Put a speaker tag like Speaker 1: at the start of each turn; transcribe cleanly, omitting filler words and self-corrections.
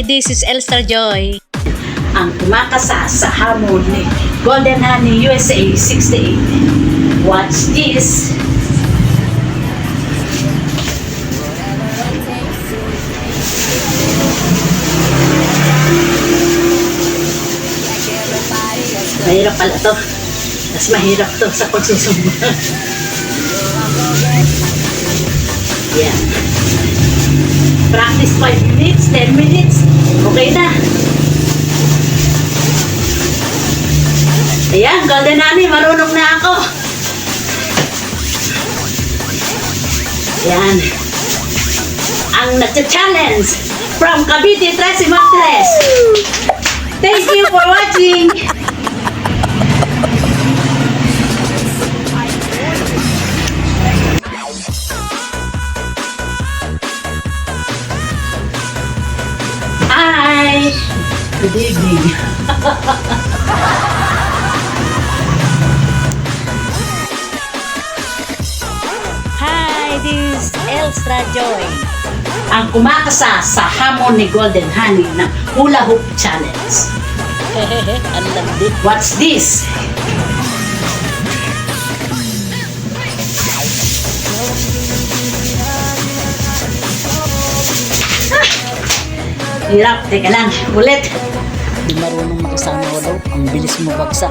Speaker 1: this is Elstar Joy.
Speaker 2: Ang kumakasa sa hamon ni Golden Honey USA 68. Watch this. Mahirap pala to. Mas mahirap to sa pagsusumba. Yan. Practice 5 minutes, 10 minutes. Okay na. Ayan, Golden Honey, marunong na ako. Ayan. Ang nagcha-challenge from Cavite, Tracy Martres. Thank you for watching. Hi! Good evening.
Speaker 1: Hi, this is Elstar Joy.
Speaker 2: Ang kumakasa sa hamon ni Golden Honey ng Hula Hoop Challenge.
Speaker 1: Ang landi.
Speaker 2: What's this? Hirap. Teka lang. Ulit.
Speaker 1: Di marunong makasama walaw. Ang bilis mo bagsak.